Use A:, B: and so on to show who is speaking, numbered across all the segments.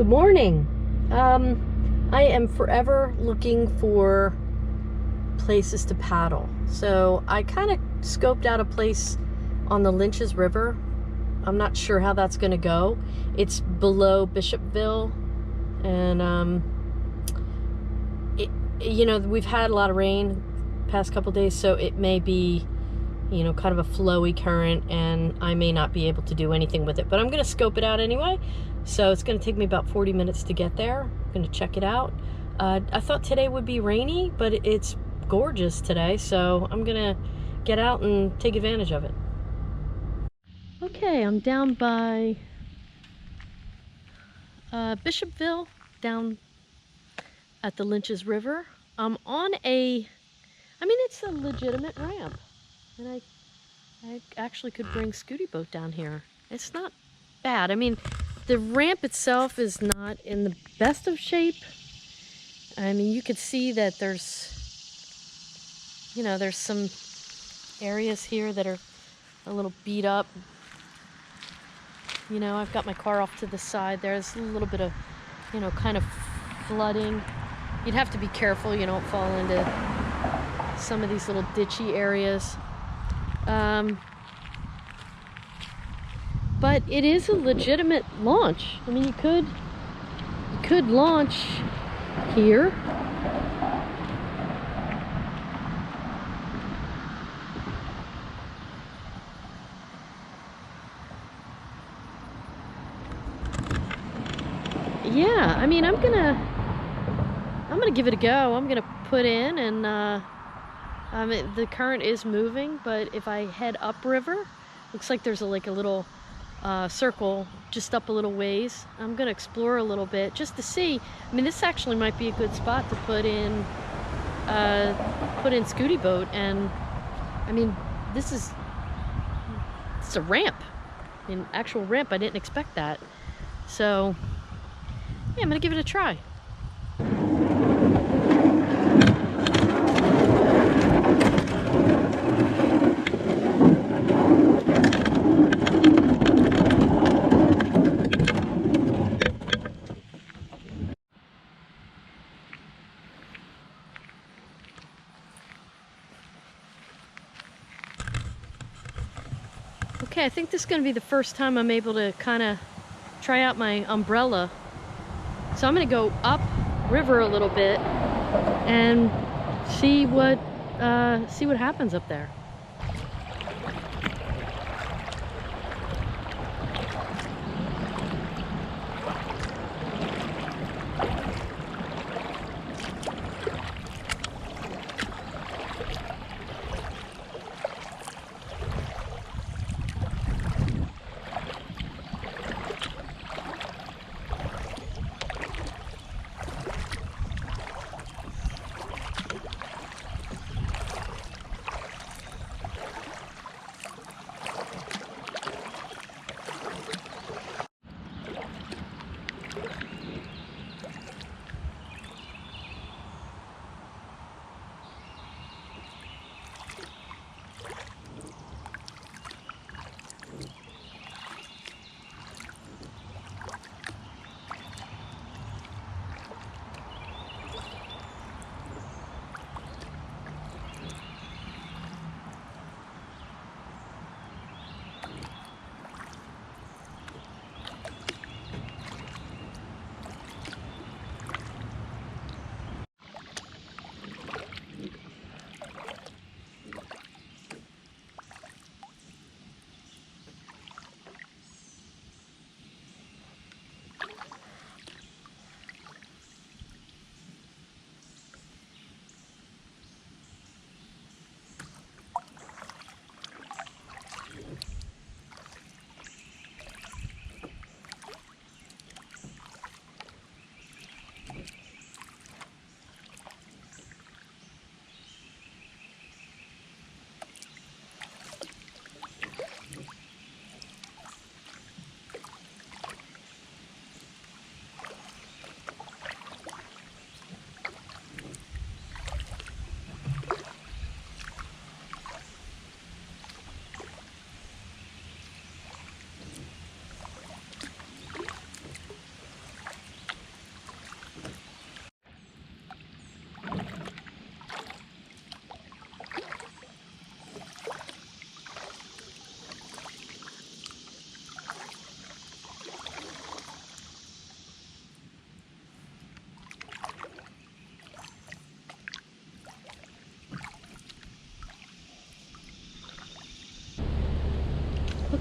A: Good morning. I am forever looking for places to paddle. So I kind of scoped out a place on the Lynches River. I'm not sure how that's going to go. It's below Bishopville, and we've had a lot of rain past couple days, so it may be kind of a flowy current, and I may not be able to do anything with it, but I'm going to scope it out anyway. So it's going to take me about 40 minutes to get there. I'm going to check it out. I thought today would be rainy, but it's gorgeous today, so I'm going to get out and take advantage of it. Okay, I'm down by Bishopville, down at the Lynches River. I'm on it's a legitimate ramp, and I actually could bring Scooty Boat down here. It's not bad. The ramp itself is not in the best of shape. You could see that there's some areas here that are a little beat up. I've got my car off to the side. There's a little bit of, kind of flooding. You'd have to be careful you don't fall into some of these little ditchy areas. But it is a legitimate launch. You could launch here. Yeah, I'm gonna give it a go. I'm gonna put in, and the current is moving, but if I head upriver, looks like there's a little circle just up a little ways. I'm gonna explore a little bit just to see. This actually might be a good spot to put in Scooty Boat, and it's a ramp, an actual ramp. I didn't expect that, so yeah, I'm gonna give it a try. Okay, I think this is going to be the first time I'm able to kind of try out my umbrella. So I'm going to go up river a little bit and see what happens up there.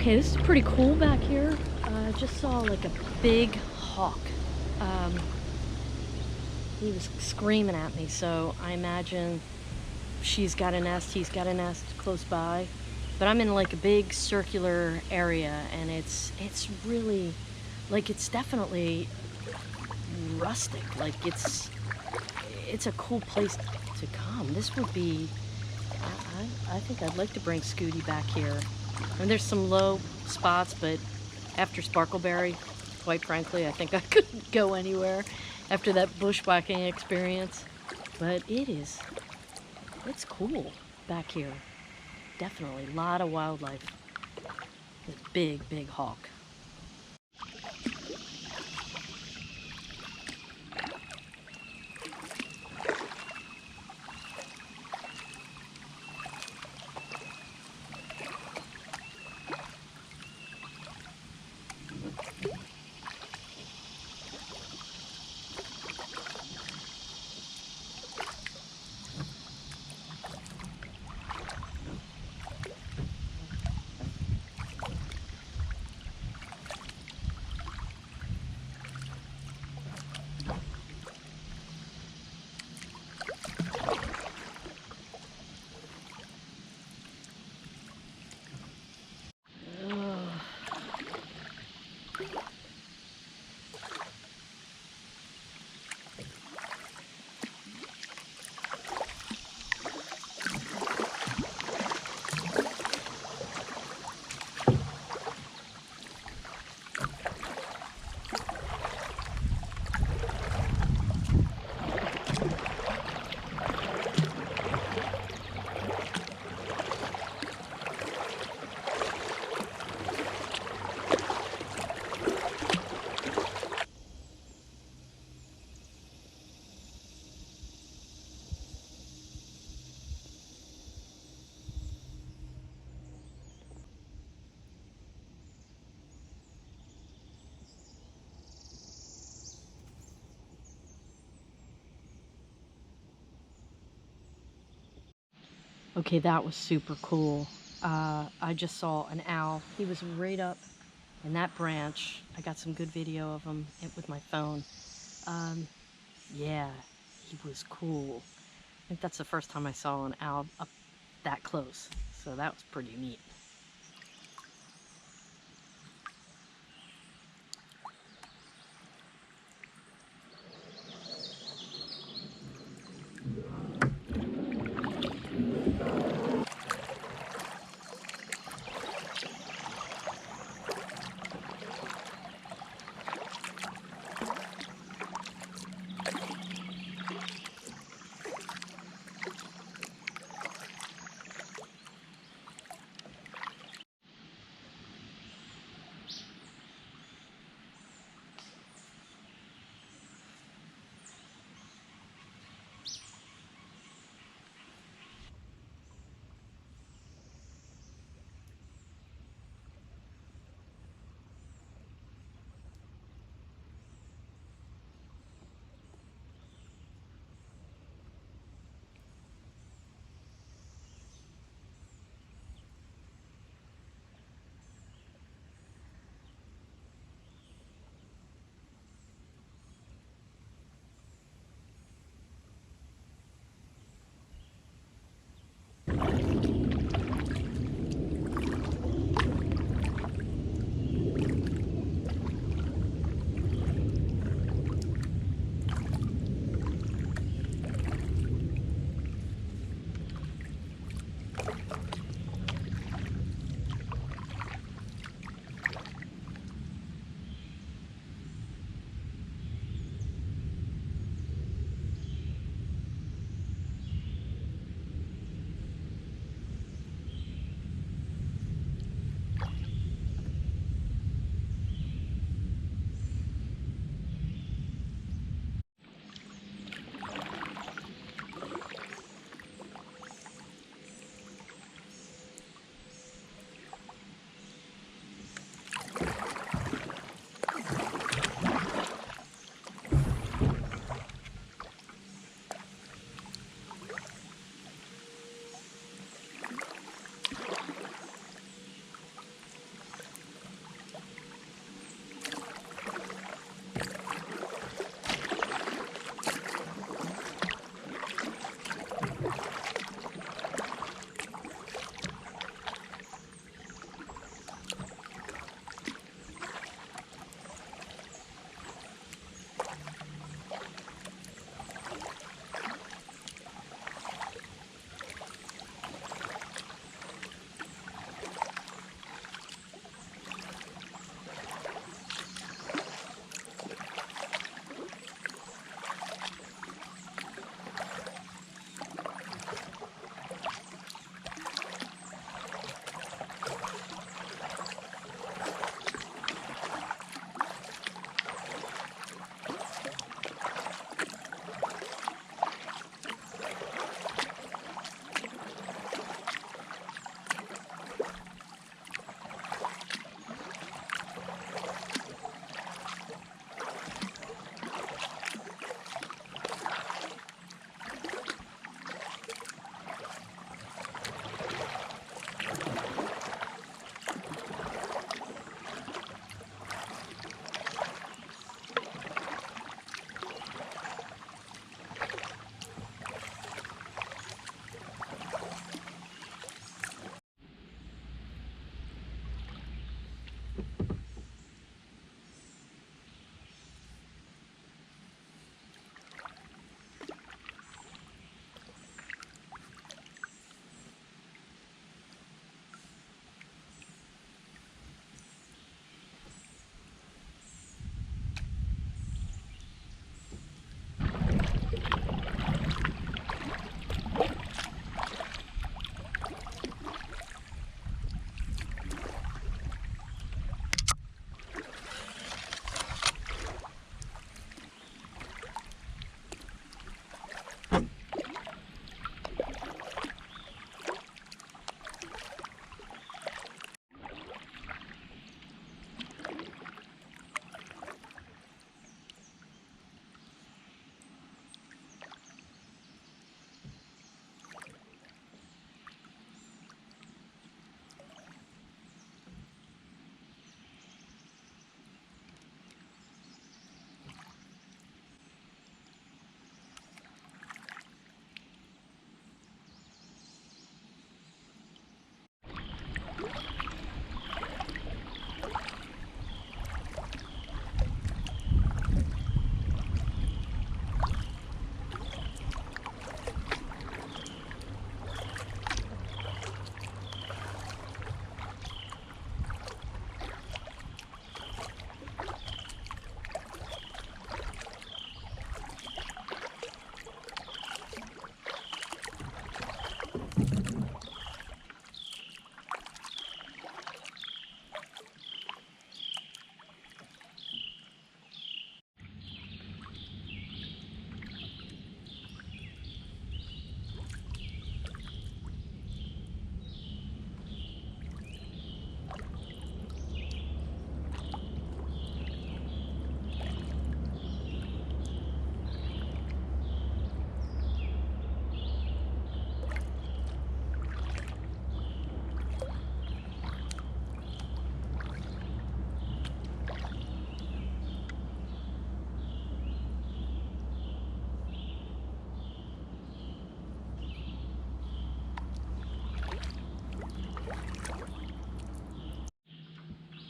A: Okay, this is pretty cool back here. I just saw like a big hawk. He was screaming at me, so I imagine she's got a nest, he's got a nest close by. But I'm in like a big circular area, and it's really, like, it's definitely rustic. Like, it's a cool place to come. This would be, I think I'd like to bring Scooty back here. And there's some low spots, but after Sparkleberry, quite frankly, I think I couldn't go anywhere after that bushwhacking experience. But it's cool back here. Definitely a lot of wildlife. This big, big hawk. Okay, that was super cool. I just saw an owl. He was right up in that branch. I got some good video of him with my phone. Yeah, he was cool. I think that's the first time I saw an owl up that close, so that was pretty neat.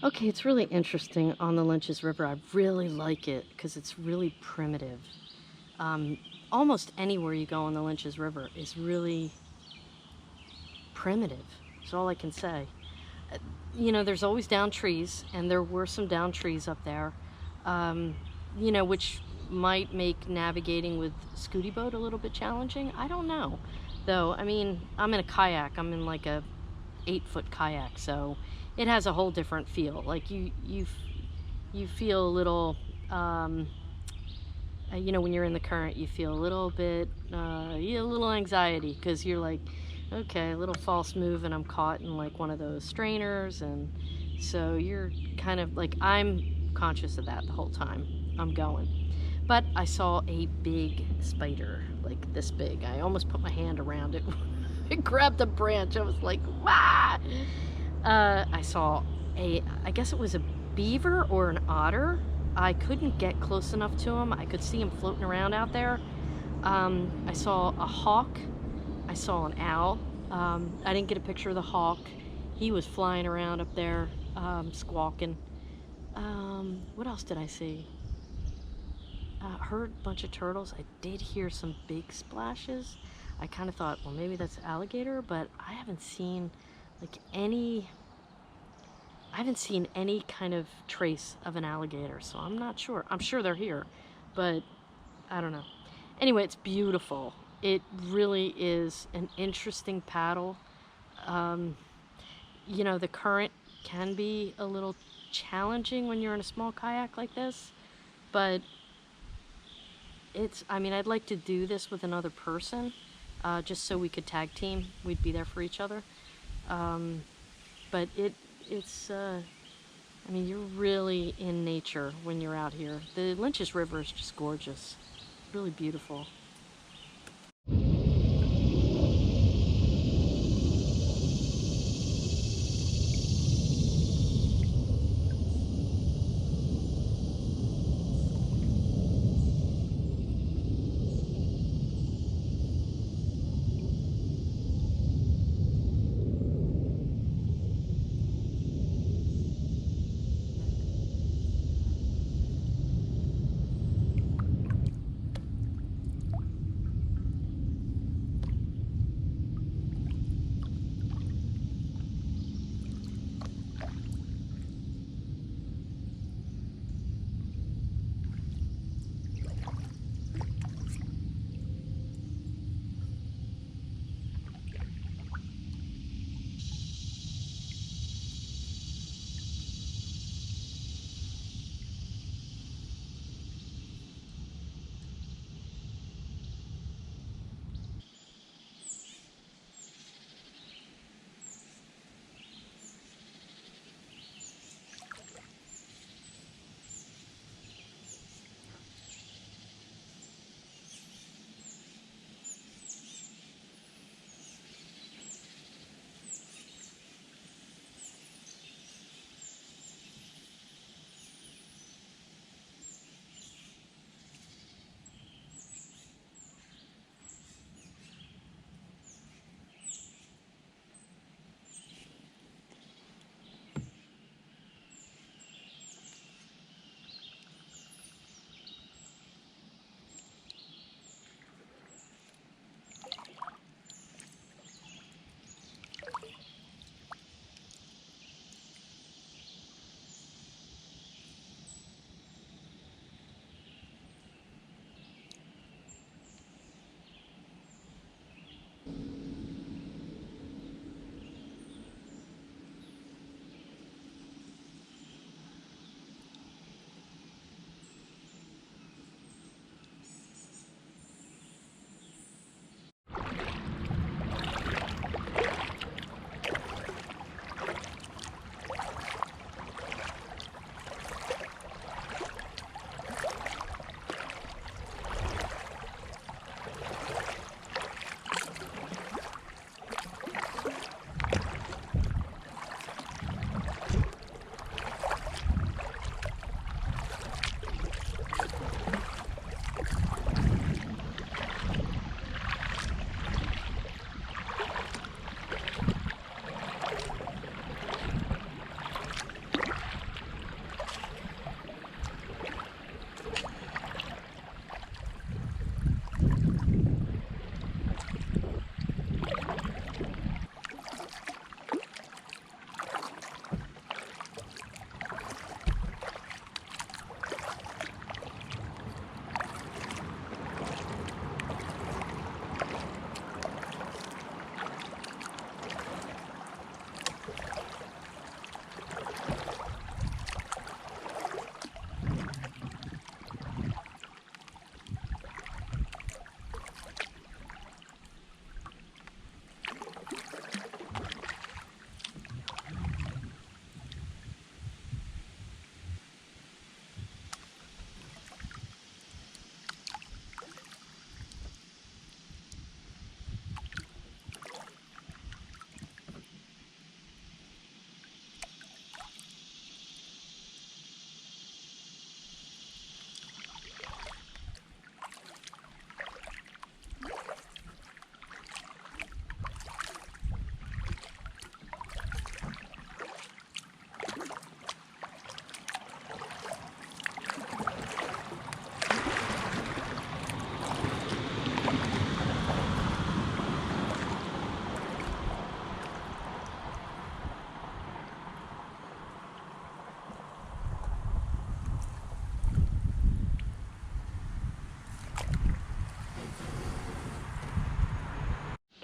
A: Okay, it's really interesting on the Lynches River. I really like it because it's really primitive. Almost anywhere you go on the Lynches River is really primitive. That's all I can say. You know, there's always down trees, and there were some down trees up there, you know, which might make navigating with Scooty boat a little bit challenging. I don't know, though. I mean, I'm in a kayak. I'm in like a 8-foot kayak, so it has a whole different feel. Like you feel a little, you know, when you're in the current, you feel a little bit, a little anxiety because you're like, okay, a little false move and I'm caught in like one of those strainers, and so you're kind of like, I'm conscious of that the whole time I'm going. But I saw a big spider, like this big. I almost put my hand around it. I grabbed a branch. I was like, "Wah!" I saw I guess it was a beaver or an otter. I couldn't get close enough to him. I could see him floating around out there. I saw a hawk. I saw an owl. I didn't get a picture of the hawk. He was flying around up there, squawking. What else did I see? Heard a bunch of turtles. I did hear some big splashes. I kind of thought, well, maybe that's alligator, but I haven't seen like any kind of trace of an alligator, so I'm not sure. I'm sure they're here, but I don't know. Anyway, it's beautiful. It really is an interesting paddle. You know, the current can be a little challenging when you're in a small kayak like this, but I mean, I'd like to do this with another person, just so we could tag team. We'd be there for each other. But it's, I mean, you're really in nature when you're out here. The Lynches River is just gorgeous, really beautiful.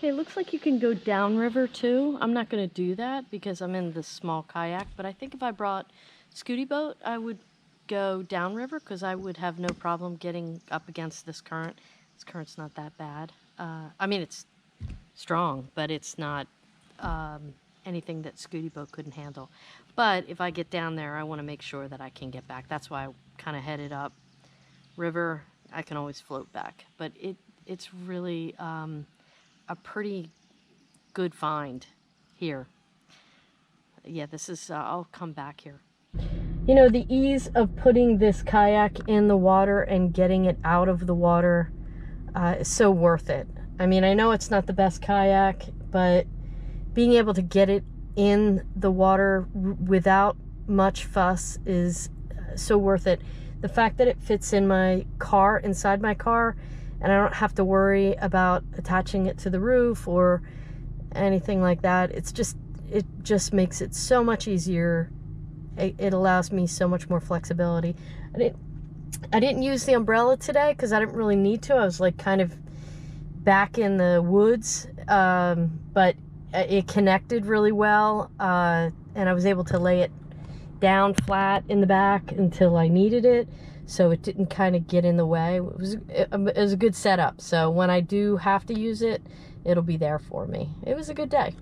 A: Okay, looks like you can go downriver too. I'm not going to do that because I'm in the small kayak, but I think if I brought Scooty boat, I would go downriver because I would have no problem getting up against this current. This current's not that bad. I mean, it's strong, but it's not anything that Scooty boat couldn't handle. But if I get down there, I want to make sure that I can get back. That's why I kind of headed up river. I can always float back, but it's really a pretty good find here. Yeah, this is, I'll come back here. You know, the ease of putting this kayak in the water and getting it out of the water is so worth it. I mean, I know it's not the best kayak, but being able to get it in the water without much fuss is so worth it. The fact that it fits in my car, inside my car, and I don't have to worry about attaching it to the roof or anything like that. It just makes it so much easier. It allows me so much more flexibility. I didn't use the umbrella today because I didn't really need to. I was like kind of back in the woods, but it connected really well, and I was able to lay it down flat in the back until I needed it, so it didn't kind of get in the way. It was a good setup, so when I do have to use it, it'll be there for me. It was a good day.